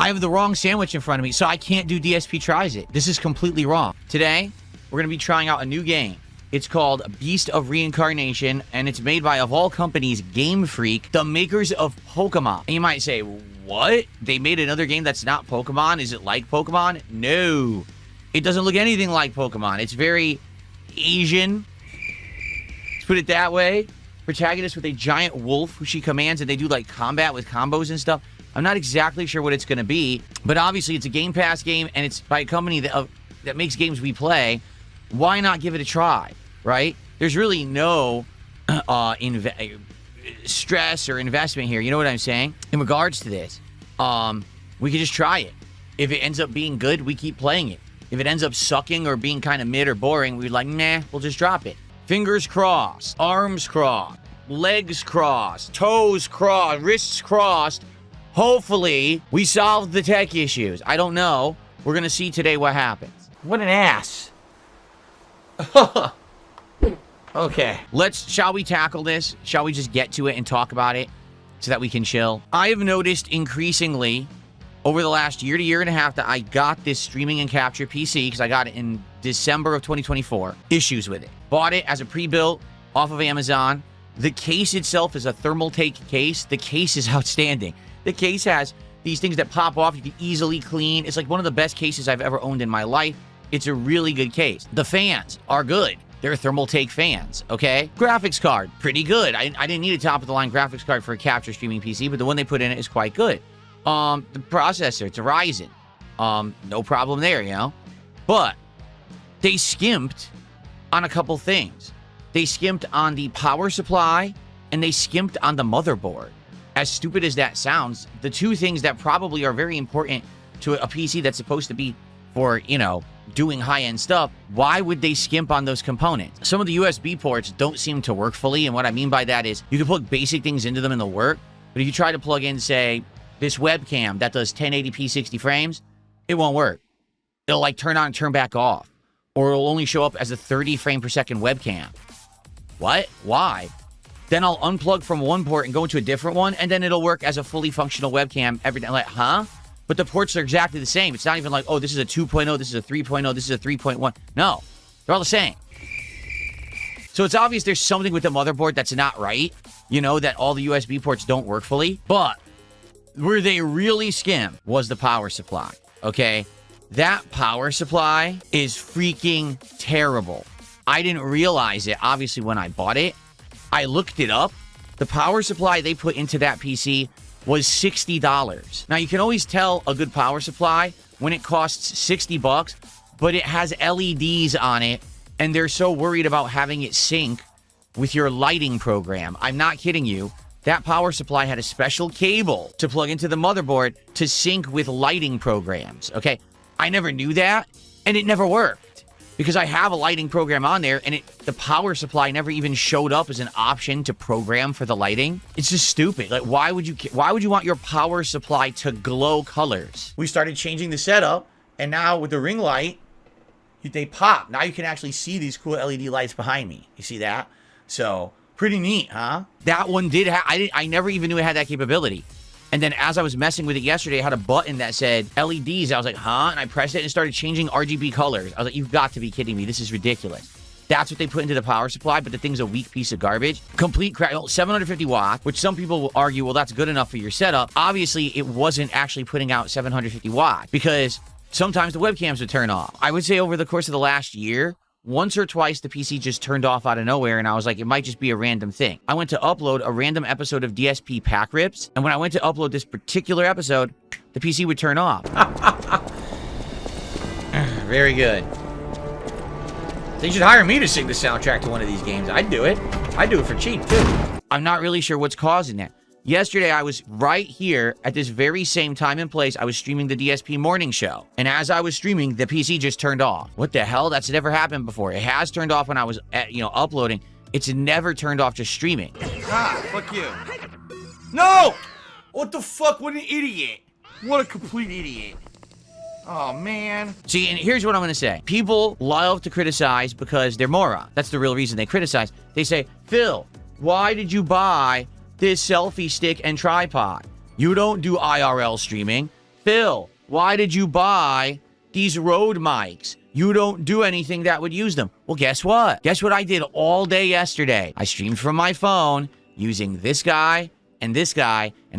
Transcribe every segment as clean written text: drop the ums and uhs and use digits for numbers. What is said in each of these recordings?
I have the wrong sandwich in front of me, so I can't do DSP Tries It. This is completely wrong. Today, we're going to be trying out a new game. It's called Beast of Reincarnation, and it's made by, of all companies, Game Freak, the makers of Pokemon. And you might say, what? They made another game that's not Pokemon? Is it like Pokemon? No. It doesn't look anything like Pokemon. It's very Asian. Let's put it that way. Protagonist with a giant wolf who she commands, and they do like combat with combos and stuff. I'm not exactly sure what it's going to be, but obviously it's a Game Pass game, and it's by a company that makes games we play. Why not give it a try, right? There's really no stress or investment here. You know what I'm saying? In regards to this, we could just try it. If it ends up being good, we keep playing it. If it ends up sucking or being kind of mid or boring, we're like, nah, we'll just drop it. Fingers crossed, arms crossed, legs crossed, toes crossed, wrists crossed. Hopefully, we solved the tech issues. I don't know. We're going to see today what happens. What an ass. Okay. Shall we tackle this? Shall we just get to it and talk about it so that we can chill? I have noticed increasingly over the last year to year and a half that I got this streaming and capture PC because I got it in December of 2024. Issues with it. Bought it as a pre-built off of Amazon. The case itself is a thermal take case. The case is outstanding. The case has these things that pop off. You can easily clean. It's like one of the best cases I've ever owned in my life. It's a really good case. The fans are good. They're thermal take fans, okay? Graphics card, pretty good. I didn't need a top-of-the-line graphics card for a capture streaming PC, but the one they put in it is quite good. The processor, it's a Ryzen. No problem there, you know? But they skimped on a couple things. They skimped on the power supply, and they skimped on the motherboard. As stupid as that sounds, the two things that probably are very important to a PC that's supposed to be for, you know, doing high-end stuff, why would they skimp on those components? Some of the USB ports don't seem to work fully, and what I mean by that is you can plug basic things into them and they'll work, but if you try to plug in, say, this webcam that does 1080p 60 frames, it won't work. It'll like turn on and turn back off, or it'll only show up as a 30 frame per second webcam. What? Why? Then I'll unplug from one port and go into a different one, and then it'll work as a fully functional webcam every time. Like, huh? But the ports are exactly the same. It's not even like, oh, this is a 2.0, this is a 3.0, this is a 3.1. No, they're all the same. So it's obvious there's something with the motherboard that's not right, you know, that all the USB ports don't work fully. But where they really skim was the power supply, okay? That power supply is freaking terrible. I didn't realize it, obviously, when I bought it. I looked it up. The power supply they put into that PC was $60. Now, you can always tell a good power supply when it costs $60, but it has LEDs on it, and they're so worried about having it sync with your lighting program. I'm not kidding you. That power supply had a special cable to plug into the motherboard to sync with lighting programs, okay? I never knew that, and it never worked. Because I have a lighting program on there, and the power supply never even showed up as an option to program for the lighting. It's just stupid. Like, why would you want your power supply to glow colors? We started changing the setup, and now with the ring light, they pop. Now you can actually see these cool LED lights behind me. You see that? So, pretty neat, huh? That one did have, I never even knew it had that capability. And then as I was messing with it yesterday, I had a button that said LEDs. I was like, huh? And I pressed it and it started changing RGB colors. I was like, you've got to be kidding me. This is ridiculous. That's what they put into the power supply, but the thing's a weak piece of garbage. Complete crap. 750 watts, which some people will argue, well, that's good enough for your setup. Obviously, it wasn't actually putting out 750 watts because sometimes the webcams would turn off. I would say over the course of the last year, once or twice, the PC just turned off out of nowhere, and I was like, it might just be a random thing. I went to upload a random episode of DSP Pack Rips, and when I went to upload this particular episode, the PC would turn off. Very good. They should hire me to sing the soundtrack to one of these games. I'd do it. I'd do it for cheap, too. I'm not really sure what's causing that. Yesterday, I was right here at this very same time and place. I was streaming the DSP morning show. And as I was streaming, the PC just turned off. What the hell? That's never happened before. It has turned off when I was, uploading. It's never turned off just streaming. Ah, fuck you. No! What the fuck? What an idiot. What a complete idiot. Oh, man. See, and here's what I'm going to say. People love to criticize because they're morons. That's the real reason they criticize. They say, Phil, why did you buy this selfie stick and tripod? You don't do IRL streaming. Phil, why did you buy these Rode mics? You don't do anything that would use them. Well, guess what? Guess what I did all day yesterday? I streamed from my phone using this guy, and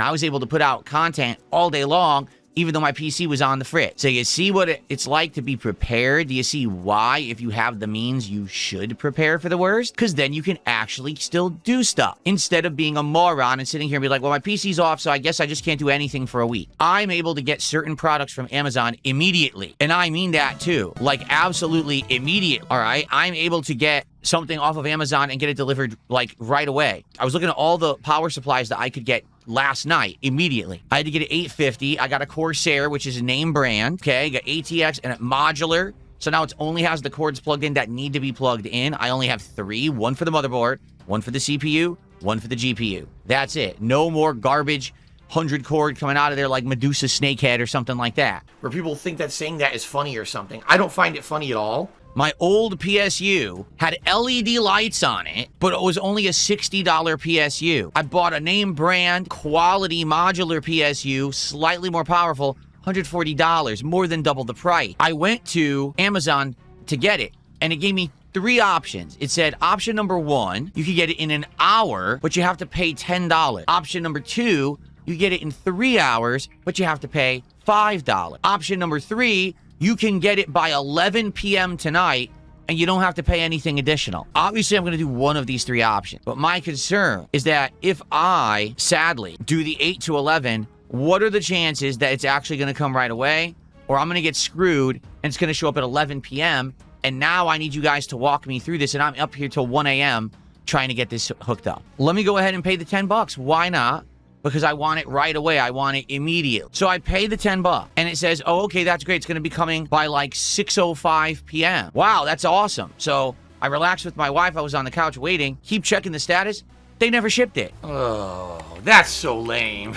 I was able to put out content all day long, even though my PC was on the fritz. So you see what it's like to be prepared? Do you see why, if you have the means, you should prepare for the worst? Because then you can actually still do stuff, instead of being a moron and sitting here and be like, well, my PC's off, so I guess I just can't do anything for a week. I'm able to get certain products from Amazon immediately. And I mean that too. Like, absolutely immediate, all right? I'm able to get something off of Amazon and get it delivered, like, right away. I was looking at all the power supplies that I could get last night, immediately. I had to get an 850. I got a Corsair, which is a name brand. Okay, I got ATX and a modular. So now it only has the cords plugged in that need to be plugged in. I only have 3, one for the motherboard, one for the CPU, one for the GPU. That's it. No more garbage 100 cord coming out of there like Medusa Snakehead or something like that. Where people think that saying that is funny or something. I don't find it funny at all. My old PSU had LED lights on it, but it was only a $60 PSU. I bought a name brand quality modular PSU, slightly more powerful, $140, more than double the price. I went to Amazon to get it, and it gave me 3 options. It said, option number 1, you could get it in an hour, but you have to pay $10. Option number 2, you get it in 3 hours, but you have to pay $5. Option number 3, you can get it by 11 p.m. tonight, and you don't have to pay anything additional. Obviously, I'm going to do one of these 3 options. But my concern is that if I, sadly, do the 8 to 11, what are the chances that it's actually going to come right away? Or I'm going to get screwed, and it's going to show up at 11 p.m., and now I need you guys to walk me through this, and I'm up here till 1 a.m. trying to get this hooked up. Let me go ahead and pay the $10. Why not? Because I want it right away. I want it immediately. So I pay the $10, and it says, oh, okay, that's great. It's going to be coming by like 6:05 p.m. Wow, that's awesome. So I relaxed with my wife. I was on the couch waiting. Keep checking the status. They never shipped it. Oh, that's so lame.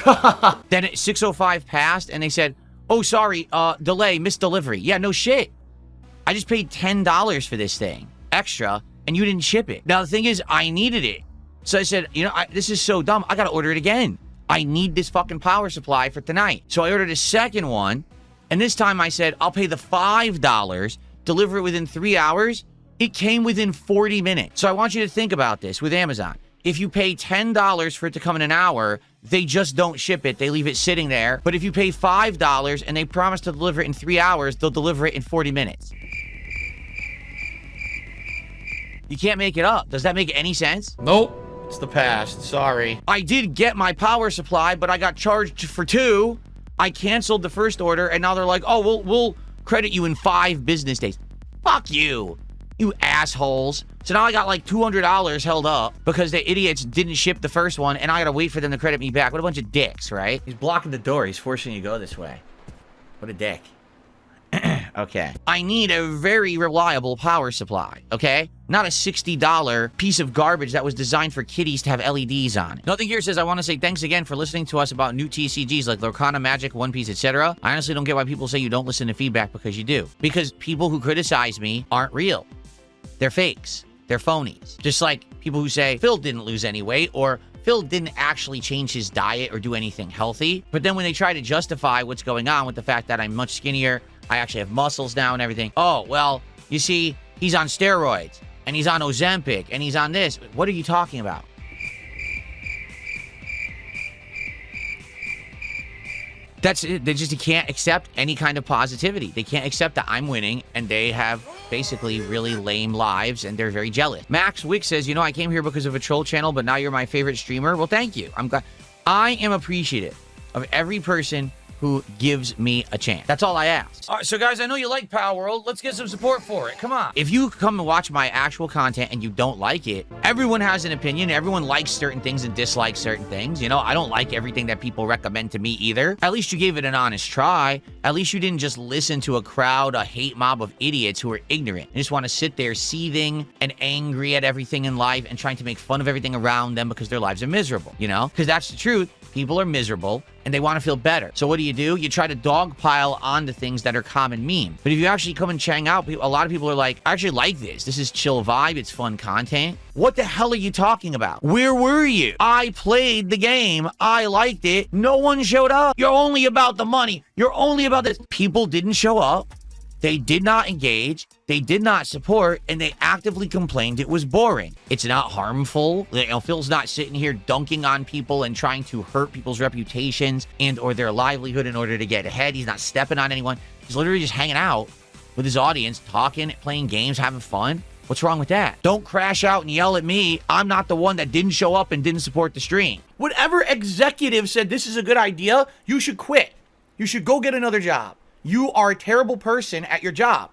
Then 6:05 passed, and they said, oh, sorry, delay, missed delivery. Yeah, no shit. I just paid $10 for this thing extra, and you didn't ship it. Now, the thing is, I needed it. So I said, you know, this is so dumb. I got to order it again. I need this fucking power supply for tonight. So I ordered a second one, and this time I said, I'll pay the $5, deliver it within 3 hours. It came within 40 minutes. So I want you to think about this with Amazon. If you pay $10 for it to come in an hour, they just don't ship it. They leave it sitting there. But if you pay $5 and they promise to deliver it in 3 hours, they'll deliver it in 40 minutes. You can't make it up. Does that make any sense? Nope. It's the past. Sorry. I did get my power supply, but I got charged for 2. I canceled the first order, and now they're like, oh, we'll credit you in 5 business days. Fuck you, you assholes. So now I got like $200 held up because the idiots didn't ship the first one, and I gotta wait for them to credit me back. What a bunch of dicks, right? He's blocking the door. He's forcing you to go this way. What a dick. Okay. I need a very reliable power supply, okay? Not a $60 piece of garbage that was designed for kiddies to have LEDs on it. Nothing here says, I want to say thanks again for listening to us about new TCGs like Lorcana, Magic, One Piece, etc. I honestly don't get why people say you don't listen to feedback, because you do. Because people who criticize me aren't real. They're fakes. They're phonies. Just like people who say, Phil didn't lose any weight, or Phil didn't actually change his diet or do anything healthy. But then when they try to justify what's going on with the fact that I'm much skinnier, I actually have muscles now and everything. Oh, well, you see, he's on steroids, and he's on Ozempic, and he's on this. What are you talking about? That's it. They just can't accept any kind of positivity. They can't accept that I'm winning, and they have basically really lame lives, and they're very jealous. Max Wick says, you know, I came here because of a troll channel, but now you're my favorite streamer. Well, thank you. I'm glad. I am appreciative of every person who gives me a chance. That's all I ask. All right, so guys, I know you like Power World. Let's get some support for it. Come on. If you come and watch my actual content and you don't like it, everyone has an opinion. Everyone likes certain things and dislikes certain things. You know, I don't like everything that people recommend to me either. At least you gave it an honest try. At least you didn't just listen to a crowd, a hate mob of idiots who are ignorant and just want to sit there seething and angry at everything in life and trying to make fun of everything around them because their lives are miserable, you know? Because that's the truth. People are miserable, and they want to feel better. So what do? You try to dogpile on the things that are common meme. But if you actually come and hang out, a lot of people are like, I actually like this. This is chill vibe. It's fun content. What the hell are you talking about? Where were you? I played the game. I liked it. No one showed up. You're only about the money. You're only about this. People didn't show up. They did not engage, they did not support, and they actively complained it was boring. It's not harmful. Phil's not sitting here dunking on people and trying to hurt people's reputations and or their livelihood in order to get ahead. He's not stepping on anyone. He's literally just hanging out with his audience, talking, playing games, having fun. What's wrong with that? Don't crash out and yell at me. I'm not the one that didn't show up and didn't support the stream. Whatever executive said this is a good idea, you should quit. You should go get another job. You are a terrible person at your job.